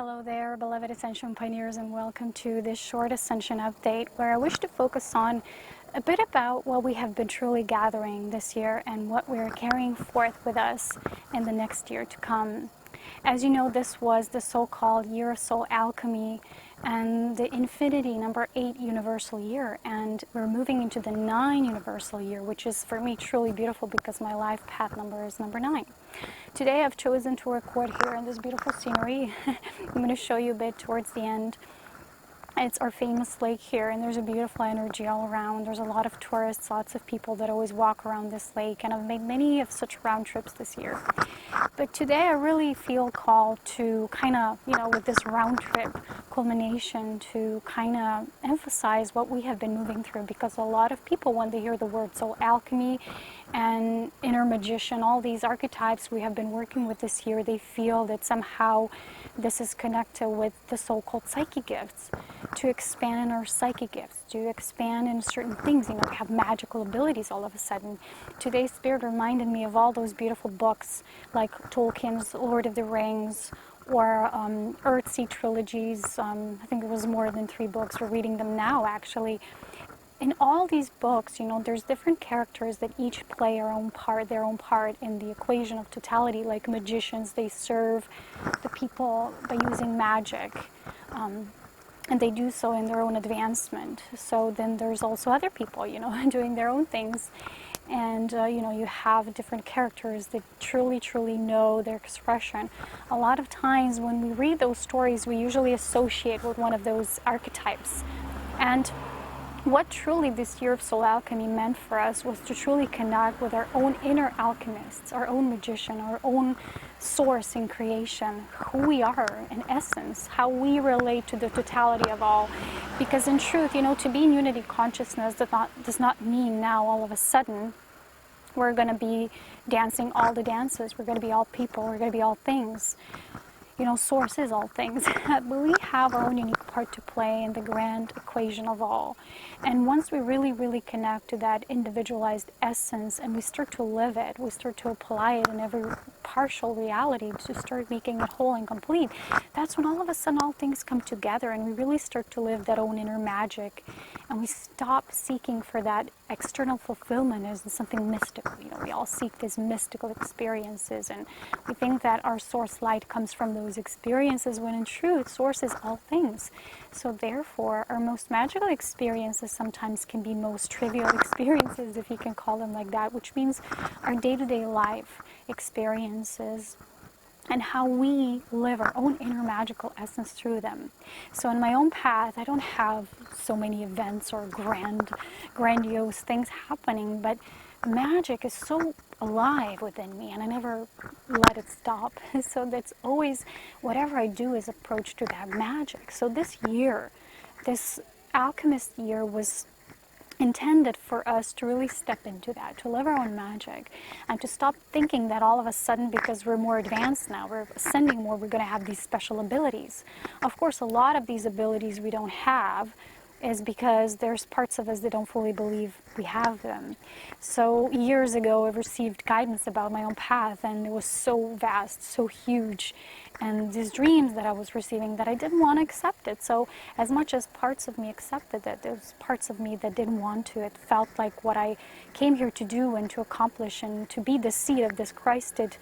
Hello there, beloved Ascension pioneers, and welcome to this short Ascension update where I wish to focus on a bit about what we have been truly gathering this year and what we're carrying forth with us in the next year to come. As you know, this was the so-called Year of Soul Alchemy and the Infinity number 8 universal year, and we're moving into the 9 universal year, which is for me truly beautiful because my life path number is number 9. Today I've chosen to record here in this beautiful scenery. I'm going to show you a bit towards the end. It's our famous lake here, and there's a beautiful energy all around. There's a lot of tourists, lots of people that always walk around this lake, and I've made many of such round trips this year. But today I really feel called to kind of, with this round trip culmination, to kind of emphasize what we have been moving through, because a lot of people, when they hear the word soul alchemy and inner magician, all these archetypes we have been working with this year, they feel that somehow this is connected with the so-called psychic gifts, to expand in our psychic gifts, to expand in certain things, have magical abilities all of a sudden. Today's spirit reminded me of all those beautiful books like Tolkien's Lord of the Rings or Earthsea trilogies. I think it was more than 3 books. We're reading them now, actually. In all these books, there's different characters that each play their own part in the equation of totality. Like magicians, they serve the people by using magic. And they do so in their own advancement. So then there's also other people, doing their own things. And, you have different characters that truly, truly know their expression. A lot of times when we read those stories, we usually associate with one of those archetypes. And what truly this year of soul alchemy meant for us was to truly connect with our own inner alchemists, our own magician, our own source in creation, who we are in essence, how we relate to the totality of all. Because in truth, to be in unity consciousness does not mean now all of a sudden we're going to be dancing all the dances, we're going to be all people, we're going to be all things. Source is all things, but we have our own unique part to play in the grand equation of all. And once we really, really connect to that individualized essence and we start to live it, we start to apply it in every partial reality to start making it whole and complete, that's when all of a sudden all things come together and we really start to live that own inner magic, and we stop seeking for that external fulfillment as something mystical. We all seek these mystical experiences, and we think that our source light comes from those experiences, when in truth, source is all things. So therefore, our most magical experiences sometimes can be most trivial experiences, if you can call them like that, which means our day-to-day life experiences and how we live our own inner magical essence through them. So in my own path, I don't have so many events or grandiose things happening, but magic is so alive within me, and I never let it stop. So that's always, whatever I do is approach to that magic. So this year, this alchemist year, was intended for us to really step into that, to live our own magic, and to stop thinking that all of a sudden, because we're more advanced now, we're ascending more, we're going to have these special abilities. Of course, a lot of these abilities we don't have is because there's parts of us that don't fully believe we have them. So years ago, I received guidance about my own path, and it was so vast, so huge, and these dreams that I was receiving that I didn't want to accept it. So as much as parts of me accepted it, there was parts of me that didn't want to. It felt like what I came here to do and to accomplish and to be the seed of this Christed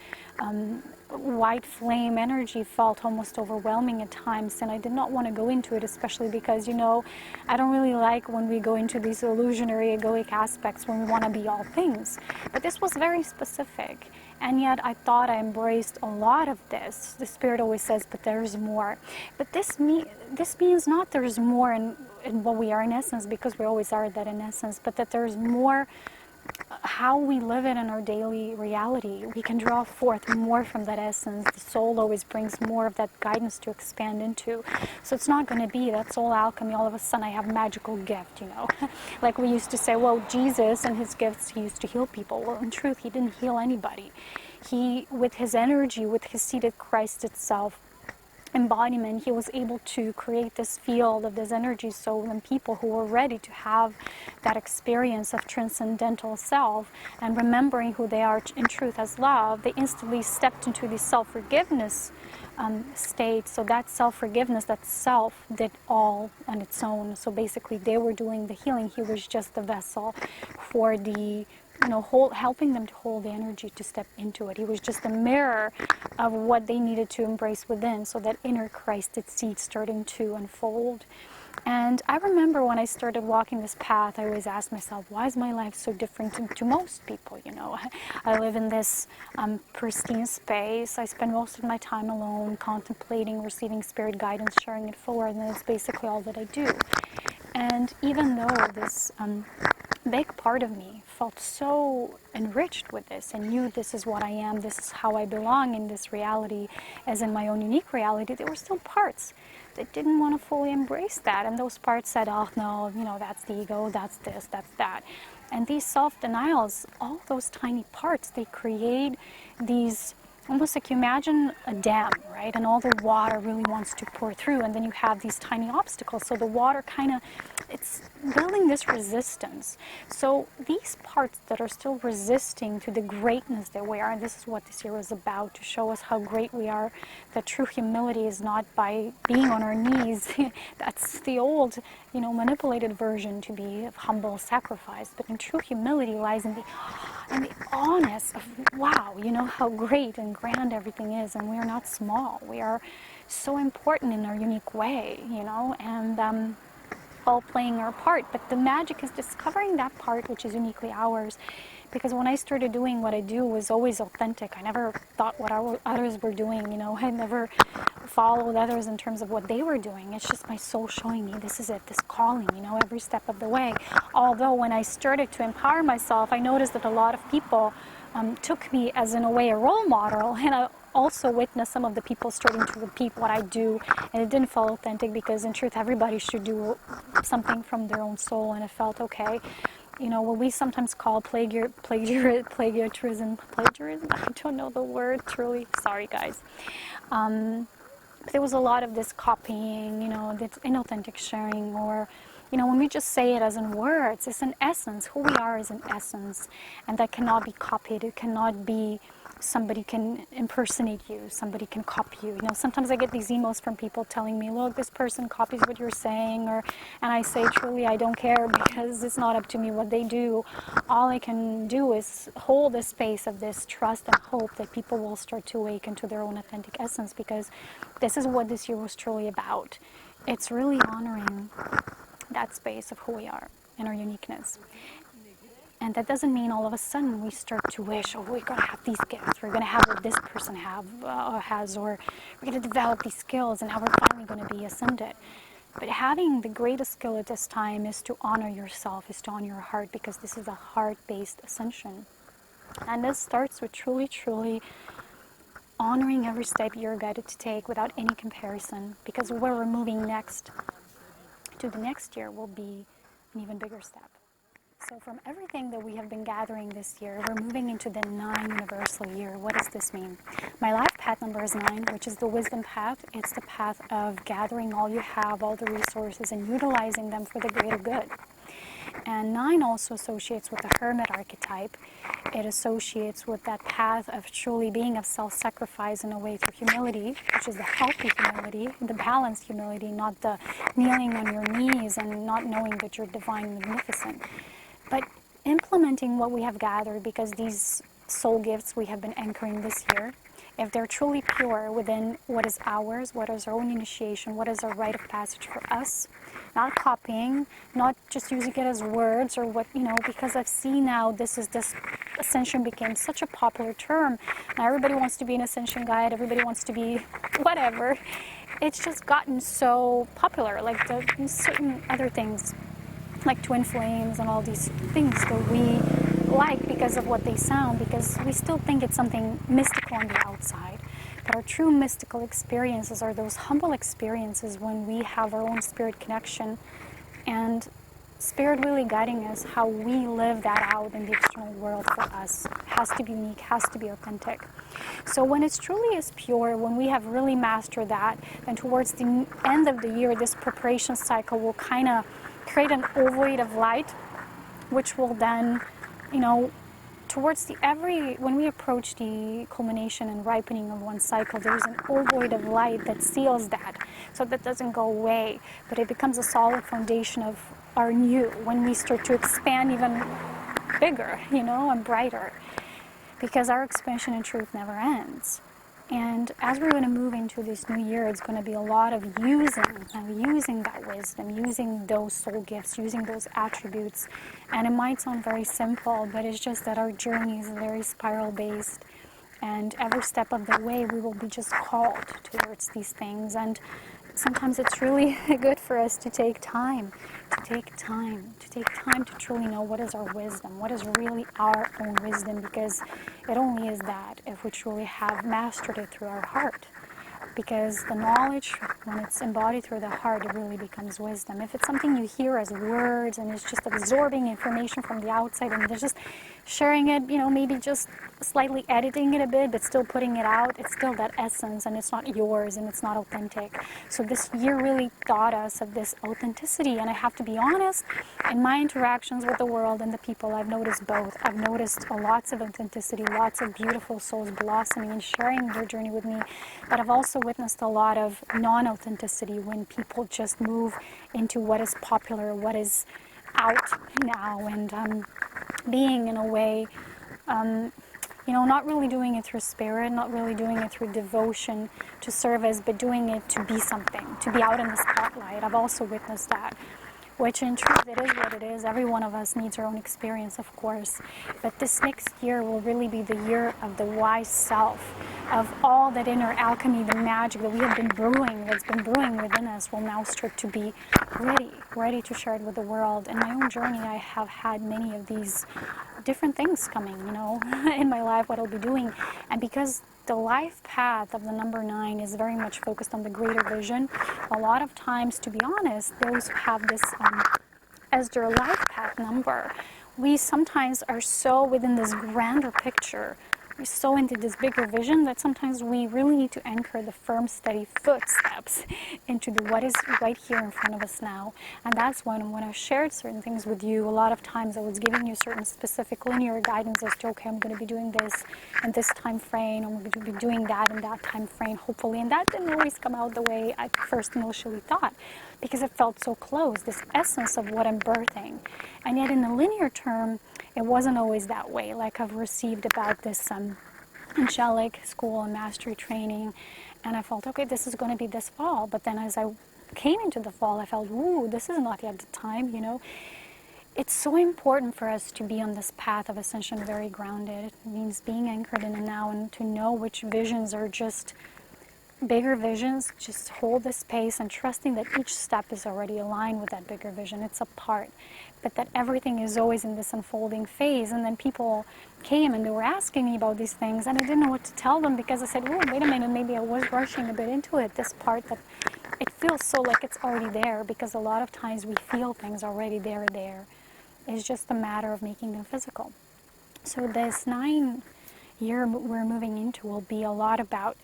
white flame energy felt almost overwhelming at times, and I did not want to go into it, especially because, I don't really like when we go into these illusionary egoic aspects when we want to be all things. But this was very specific, and yet I thought I embraced a lot of this. The Spirit always says, but there's more. But this means not there's more in what we are in essence, because we always are that in essence, but that there's more how we live it in our daily reality. We can draw forth more from that essence. The soul always brings more of that guidance to expand into. So it's not going to be that soul alchemy, all of a sudden I have a magical gift, Like we used to say, well, Jesus and his gifts, he used to heal people. Well, in truth, he didn't heal anybody. He, with his energy, with his seated Christ itself, embodiment, he was able to create this field of this energy, so when people who were ready to have that experience of transcendental self and remembering who they are in truth as love, they instantly stepped into the self-forgiveness state. So that self-forgiveness, that self did all on its own. So basically they were doing the healing, he was just the vessel for the helping them to hold the energy to step into it. He was just a mirror of what they needed to embrace within, so that inner Christed seed starting to unfold. And I remember when I started walking this path, I always asked myself, why is my life so different to most people? I live in this pristine space. I spend most of my time alone, contemplating, receiving spirit guidance, sharing it forward, and that's basically all that I do. And even though this big part of me felt so enriched with this and knew this is what I am, this is how I belong in this reality, as in my own unique reality, there were still parts that didn't want to fully embrace that. And those parts said, oh no, that's the ego, that's this, that's that. And these self-denials, all those tiny parts, they create these, almost like you imagine a dam, right? And all the water really wants to pour through, and then you have these tiny obstacles. So the water it's building this resistance. So these parts that are still resisting to the greatness that we are, and this is what this year is about, to show us how great we are, that true humility is not by being on our knees. That's the old, manipulated version to be of humble sacrifice. But in true humility lies in the honest of, wow, how great and grand everything is, and we are not small. We are so important in our unique way, and all playing our part. But the magic is discovering that part which is uniquely ours. Because when I started doing what I do, was always authentic. I never thought what others were doing, I never followed others in terms of what they were doing. It's just my soul showing me this is it, this calling, every step of the way. Although when I started to empower myself, I noticed that a lot of people took me as, in a way, a role model, and I also witnessed some of the people starting to repeat what I do, and it didn't feel authentic, because in truth everybody should do something from their own soul, and it felt okay. What we sometimes call plagiarism, I don't know the word, truly, sorry guys. There was a lot of this copying, this inauthentic sharing, or when we just say it as in words, it's an essence. Who we are is an essence, and that cannot be copied. It cannot be somebody can impersonate you, somebody can copy you. Sometimes I get these emails from people telling me, look, this person copies what you're saying, and I say, truly, I don't care, because it's not up to me what they do. All I can do is hold the space of this trust and hope that people will start to awaken to their own authentic essence, because this is what this year was truly about. It's really honoring that space of who we are and our uniqueness. And that doesn't mean all of a sudden we start to wish, oh, we're going to have these gifts, we're going to have what this person has, or we're going to develop these skills, and now we're finally going to be ascended. But having the greatest skill at this time is to honor yourself, is to honor your heart, because this is a heart-based ascension. And this starts with truly, truly honoring every step you're guided to take without any comparison, because where we're moving next to the next year will be an even bigger step. So from everything that we have been gathering this year, we're moving into the 9 universal year. What does this mean? My life path number is 9, which is the wisdom path. It's the path of gathering all you have, all the resources, and utilizing them for the greater good. And 9 also associates with the hermit archetype. It associates with that path of truly being of self-sacrifice in a way through humility, which is the healthy humility, the balanced humility, not the kneeling on your knees and not knowing that you're divine and magnificent. But implementing what we have gathered, because these soul gifts we have been anchoring this year, if they're truly pure within what is ours, what is our own initiation, what is our rite of passage for us, not copying, not just using it as words or what, because I've seen now this ascension became such a popular term. Now everybody wants to be an ascension guide, everybody wants to be whatever. It's just gotten so popular, like certain other things, like twin flames and all these things that we like because of what they sound, because we still think it's something mystical on the outside. But our true mystical experiences are those humble experiences when we have our own spirit connection and Spirit really guiding us how we live that out in the external world for us. Has to be unique, has to be authentic. So when it's truly is pure, when we have really mastered that, then towards the end of the year, this preparation cycle will kind of create an ovoid of light, which will then, towards when we approach the culmination and ripening of one cycle, there's an ovoid of light that seals that, so that doesn't go away, but it becomes a solid foundation of our new, when we start to expand even bigger, and brighter, because our expansion in truth never ends. And as we're going to move into this new year, it's going to be a lot of using that wisdom, using those soul gifts, using those attributes. And it might sound very simple, but it's just that our journey is very spiral-based. And every step of the way, we will be just called towards these things. And sometimes it's really good for us to take time to truly know what is our wisdom, what is really our own wisdom, because it only is that if we truly have mastered it through our heart. Because the knowledge, when it's embodied through the heart, it really becomes wisdom. If it's something you hear as words and it's just absorbing information from the outside and they're just sharing it, maybe just slightly editing it a bit, but still putting it out, it's still that essence and it's not yours and it's not authentic. So this year really taught us of this authenticity, and I have to be honest, in my interactions with the world and the people, I've noticed both. I've noticed lots of authenticity, lots of beautiful souls blossoming and sharing their journey with me, but I've also witnessed a lot of non-authenticity when people just move into what is popular, what is out now, and being in a way, not really doing it through spirit, not really doing it through devotion to service, but doing it to be something, to be out in the spotlight. I've also witnessed that, which in truth it is what it is. Every one of us needs our own experience, of course. But this next year will really be the year of the wise self, of all that inner alchemy, the magic that we have been brewing, that's been brewing within us, will now start to be ready to share it with the world. In my own journey, I have had many of these different things coming, in my life, what I'll be doing. And because the life path of the number 9 is very much focused on the greater vision, a lot of times, to be honest, those who have this as their life path number, we sometimes are so within this grander picture, we're so into this bigger vision that sometimes we really need to anchor the firm, steady footsteps into the what is right here in front of us now. And that's when I shared certain things with you, a lot of times I was giving you certain specific linear guidance as to, okay, I'm going to be doing this in this time frame, I'm going to be doing that in that time frame, hopefully. And that didn't always come out the way I first initially thought, because it felt so close, this essence of what I'm birthing. And yet in the linear term, it wasn't always that way. Like I've received about this angelic school and mastery training, and I felt, okay, this is going to be this fall. But then as I came into the fall, I felt, ooh, this is not yet the time, It's so important for us to be on this path of ascension very grounded. It means being anchored in the now and to know which visions are just bigger visions, just hold the space and trusting that each step is already aligned with that bigger vision. It's a part, but that everything is always in this unfolding phase. And then people came and they were asking me about these things, and I didn't know what to tell them, because I said, oh, wait a minute, maybe I was rushing a bit into it, this part that it feels so like it's already there, because a lot of times we feel things already there. It's just a matter of making them physical. So this 9 year we're moving into will be a lot about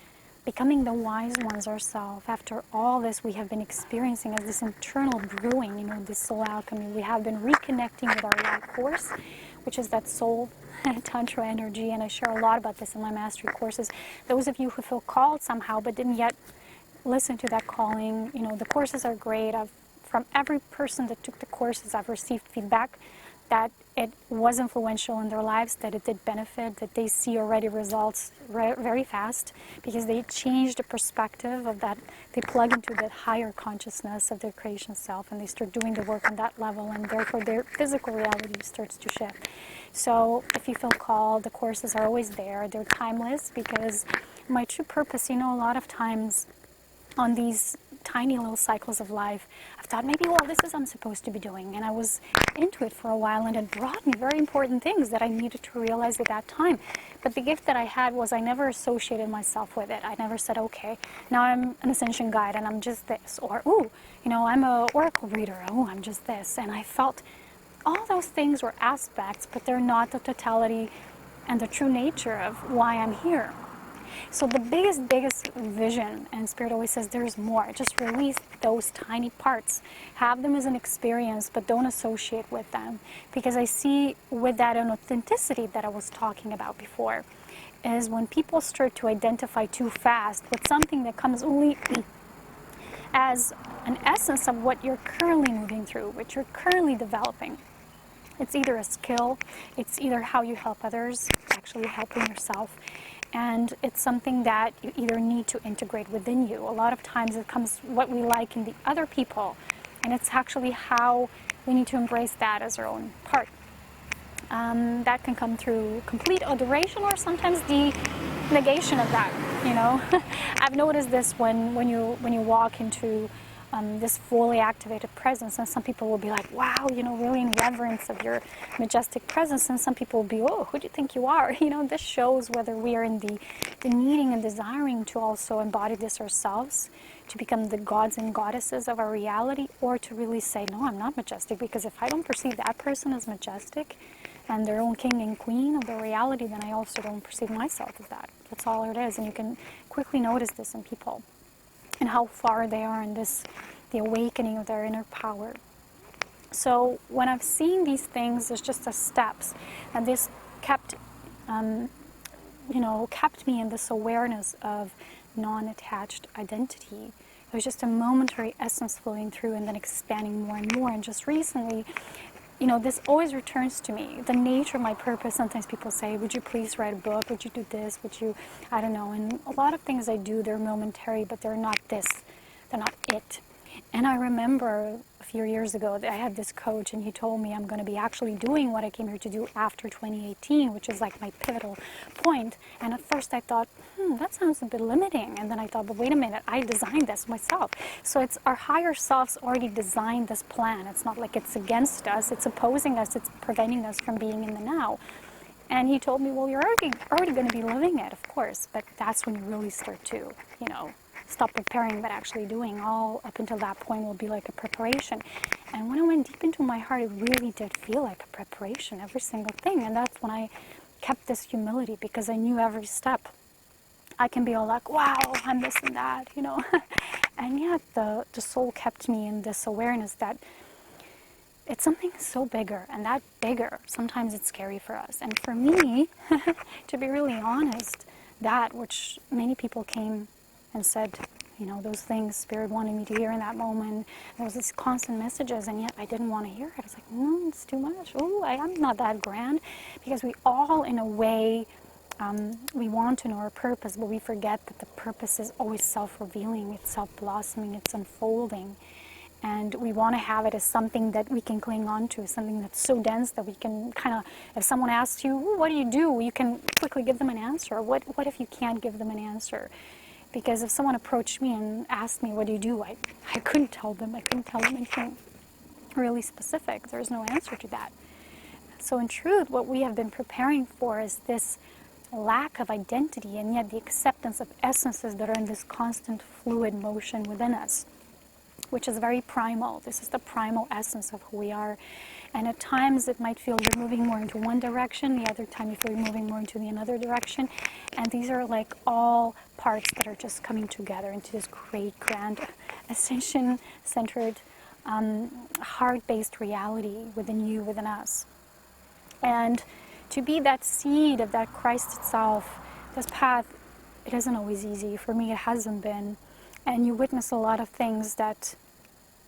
becoming the wise ones ourselves. After all this we have been experiencing as this internal brewing, this soul alchemy, we have been reconnecting with our life force, which is that soul tantra energy, and I share a lot about this in my mastery courses. Those of you who feel called somehow but didn't yet listen to that calling, the courses are great. From every person that took the courses, I've received feedback that it was influential in their lives, that it did benefit, that they see already results very fast, because they change the perspective of that. They plug into that higher consciousness of their creation self, and they start doing the work on that level, and therefore their physical reality starts to shift. So if you feel called, the courses are always there. They're timeless, because my true purpose, a lot of times on these tiny little cycles of life, I thought maybe, well, this is what I'm supposed to be doing. And I was into it for a while, and it brought me very important things that I needed to realize at that time. But the gift that I had was I never associated myself with it. I never said, okay, now I'm an Ascension guide and I'm just this. Or, ooh, I'm a oracle reader. Oh, I'm just this. And I felt all those things were aspects, but they're not the totality and the true nature of why I'm here. So the biggest vision, and Spirit always says there's more. Just release those tiny parts. Have them as an experience, but don't associate with them. Because I see with that an authenticity that I was talking about before, is when people start to identify too fast with something that comes only as an essence of what you're currently moving through, what you're currently developing. It's either a skill, it's either how you help others, actually helping yourself. And it's something that you either need to integrate within you. A lot of times it comes what we like in the other people, and it's actually how we need to embrace that as our own part. That can come through complete adoration or sometimes the negation of that. I've noticed this when you walk into this fully activated presence, and some people will be like, wow, really in reverence of your majestic presence, and some people will be, oh, who do you think you are? This shows whether we are in the needing and desiring to also embody this ourselves, to become the gods and goddesses of our reality, or to really say, no, I'm not majestic, because if I don't perceive that person as majestic and their own king and queen of their reality, then I also don't perceive myself as that. That's all it is. And you can quickly notice this in people and how far they are in the awakening of their inner power. So when I've seen these things as just as steps, and this kept me in this awareness of non-attached identity. It was just a momentary essence flowing through and then expanding more and more. And just recently, this always returns to me, the nature of my purpose. Sometimes people say, would you please write a book? Would you do this? Would you, I don't know. And a lot of things I do, they're momentary, but they're not this. They're not it. And I remember a few years ago that I had this coach, and he told me I'm going to be actually doing what I came here to do after 2018, which is like my pivotal point. And at first I thought, that sounds a bit limiting. And then I thought, but wait a minute, I designed this myself. So it's our higher selves already designed this plan. It's not like it's against us, it's opposing us, it's preventing us from being in the now. And he told me, well, you're already going to be living it, of course, but that's when you really start to, stop preparing but actually doing. All up until that point will be like a preparation. And when I went deep into my heart, it really did feel like a preparation, every single thing. And that's when I kept this humility, because I knew every step. I can be all like, wow, I'm this and that, And yet the soul kept me in this awareness that it's something so bigger, and that bigger, sometimes it's scary for us. And for me, to be really honest, that which many people came and said, those things Spirit wanted me to hear in that moment. There was these constant messages, and yet I didn't want to hear it. I was like, no, it's too much. Oh, I'm not that grand. Because we all, in a way, we want to know our purpose, but we forget that the purpose is always self-revealing, it's self-blossoming, it's unfolding. And we want to have it as something that we can cling on to, something that's so dense that we can kind of, if someone asks you, what do? You can quickly give them an answer. What if you can't give them an answer? Because if someone approached me and asked me, what do? I couldn't tell them. I couldn't tell them anything really specific. There's no answer to that. So in truth, what we have been preparing for is this lack of identity, and yet the acceptance of essences that are in this constant fluid motion within us, which is very primal. This is the primal essence of who we are. And at times it might feel you're moving more into one direction, the other time you feel you're moving more into the another direction. And these are like all parts that are just coming together into this great, grand, ascension-centered, heart-based reality within you, within us. And to be that seed of that Christ itself, this path, it isn't always easy. For me, it hasn't been. And you witness a lot of things that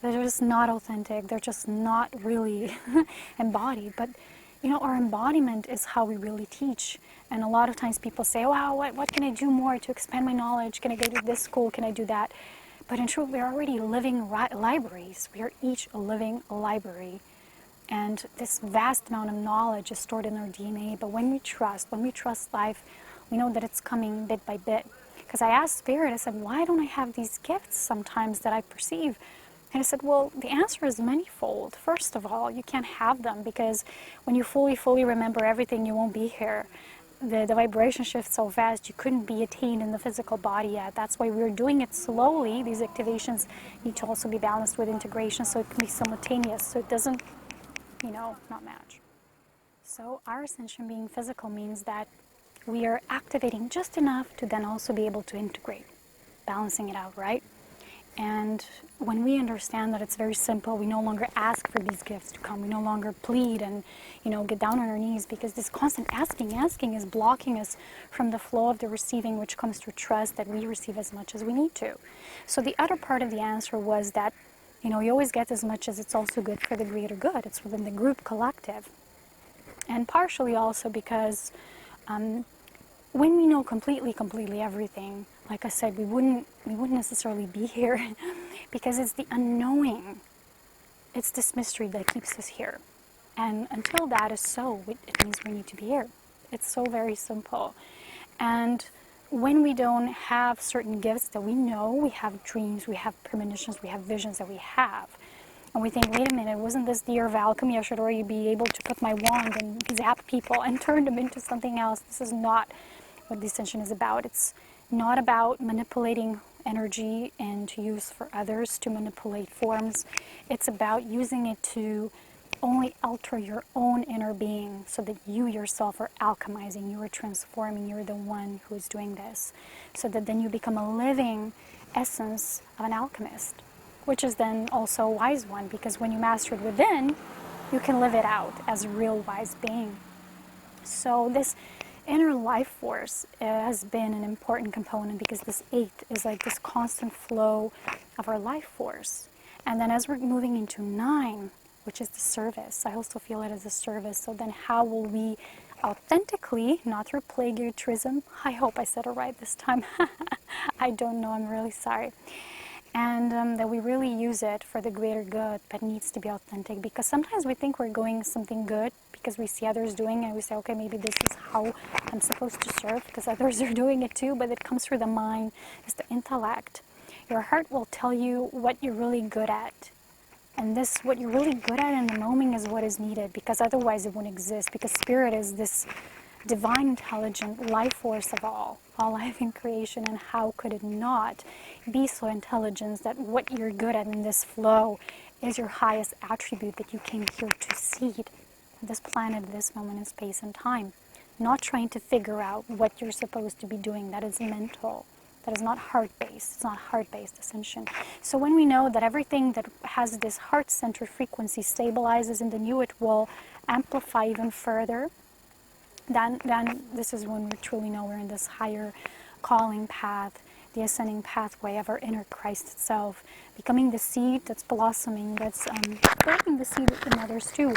they're just not authentic. They're just not really embodied. But, our embodiment is how we really teach. And a lot of times people say, wow, what can I do more to expand my knowledge? Can I go to this school? Can I do that? But in truth, we're already living libraries. We are each a living library. And this vast amount of knowledge is stored in our DNA. But when we trust life, we know that it's coming bit by bit. Because I asked Spirit, I said, why don't I have these gifts sometimes that I perceive? And I said, well, the answer is manifold. First of all, you can't have them because when you fully remember everything, you won't be here. The vibration shifts so fast, you couldn't be attained in the physical body yet. That's why we're doing it slowly. These activations need to also be balanced with integration so it can be simultaneous, so it doesn't, not match. So our ascension being physical means that we are activating just enough to then also be able to integrate, balancing it out, right? And when we understand that it's very simple, we no longer ask for these gifts to come. We no longer plead and, get down on our knees, because this constant asking is blocking us from the flow of the receiving, which comes through trust that we receive as much as we need to. So the other part of the answer was that, you always get as much as it's also good for the greater good. It's within the group collective. And partially also because when we know completely everything, like I said, we wouldn't necessarily be here because it's the unknowing. It's this mystery that keeps us here. And until that is so, it means we need to be here. It's so very simple. And when we don't have certain gifts that we know, we have dreams, we have premonitions, we have visions that we have. And we think, wait a minute, wasn't this the year of alchemy? I should already be able to put my wand and zap people and turn them into something else. This is not what the Ascension is about. It's not about manipulating energy and to use for others to manipulate forms. It's about using it to only alter your own inner being so that you yourself are alchemizing, you are transforming, you're the one who is doing this. So that then you become a living essence of an alchemist, which is then also a wise one, because when you master it within, you can live it out as a real wise being. So this inner life force has been an important component, because this 8 is like this constant flow of our life force. And then as we're moving into 9, which is the service, I also feel it as a service. So then how will we authentically, not through plagiarism, I hope I said it right this time, I don't know, I'm really sorry, and that we really use it for the greater good, but needs to be authentic, because sometimes we think we're doing something good because we see others doing it, and we say, okay, maybe this is how I'm supposed to serve because others are doing it too, but it comes through the mind, it's the intellect. Your heart will tell you what you're really good at, and this, what you're really good at in the moment, is what is needed, because otherwise it won't exist, because spirit is this divine, intelligent life force of all life in creation, and how could it not be so intelligent that what you're good at in this flow is your highest attribute that you came here to seed this planet at this moment in space and time, not trying to figure out what you're supposed to be doing. That is mental. That is not heart-based. It's not heart-based ascension. So when we know that everything that has this heart-centered frequency stabilizes, and then it will amplify even further, then this is when we truly know we're in this higher calling path, the ascending pathway of our inner Christ itself, becoming the seed that's blossoming, that's birthing the seed in others too.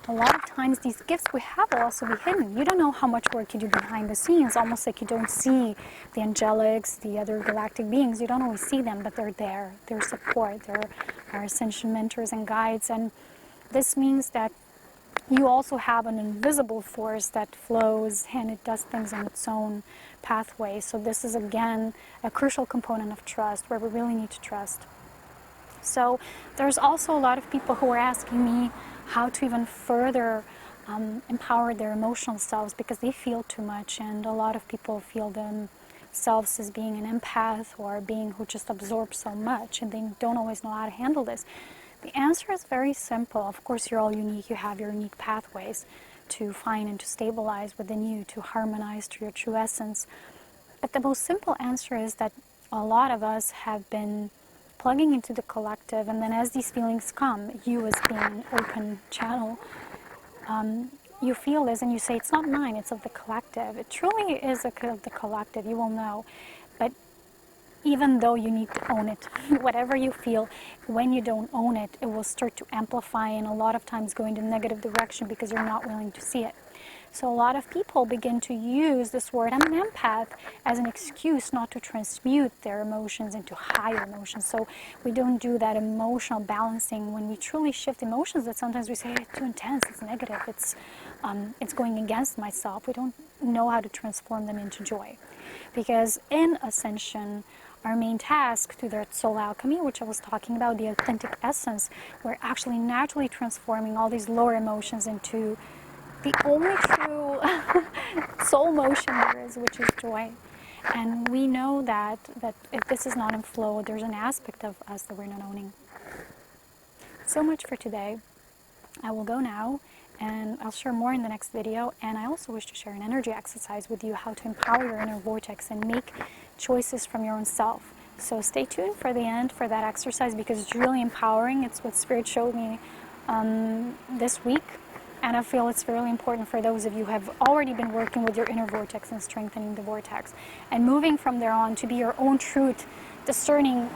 A lot of times these gifts we have will also be hidden. You don't know how much work you do behind the scenes, almost like you don't see the angelics, the other galactic beings. You don't always see them, but they're there. They're support. They're our ascension mentors and guides. And this means that you also have an invisible force that flows, and it does things on its own pathway. So this is, again, a crucial component of trust, where we really need to trust. So there's also a lot of people who are asking me how to even further empower their emotional selves, because they feel too much, and a lot of people feel themselves as being an empath or a being who just absorbs so much, and they don't always know how to handle this. The answer is very simple. Of course, you're all unique. You have your unique pathways to find and to stabilize within you, to harmonize to your true essence. But the most simple answer is that a lot of us have been plugging into the collective, and then as these feelings come, you as being an open channel, you feel this and you say, it's not mine, it's of the collective. It truly is of the collective, you will know. But even though you need to own it, whatever you feel, when you don't own it, it will start to amplify, and a lot of times go into negative direction because you're not willing to see it. So a lot of people begin to use this word, I'm an empath, as an excuse not to transmute their emotions into higher emotions. So we don't do that emotional balancing when we truly shift emotions that sometimes we say it's too intense, it's negative, it's going against myself. We don't know how to transform them into joy. Because in Ascension, our main task through the soul alchemy, which I was talking about, the authentic essence, we're actually naturally transforming all these lower emotions into the only true soul motion there is, which is joy. And we know that if this is not in flow, there's an aspect of us that we're not owning. So much for today. I will go now, and I'll share more in the next video. And I also wish to share an energy exercise with you, how to empower your inner vortex and make choices from your own self. So stay tuned for the end for that exercise, because it's really empowering. It's what Spirit showed me this week. And I feel it's really important for those of you who have already been working with your inner vortex and strengthening the vortex. And moving from there on to be your own truth, discerning,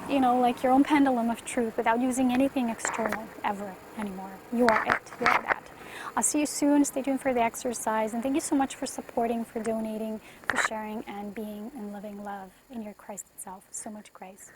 like your own pendulum of truth without using anything external ever anymore. You are it. You are that. I'll see you soon. Stay tuned for the exercise. And thank you so much for supporting, for donating, for sharing, and being and living love in your Christ itself. So much grace.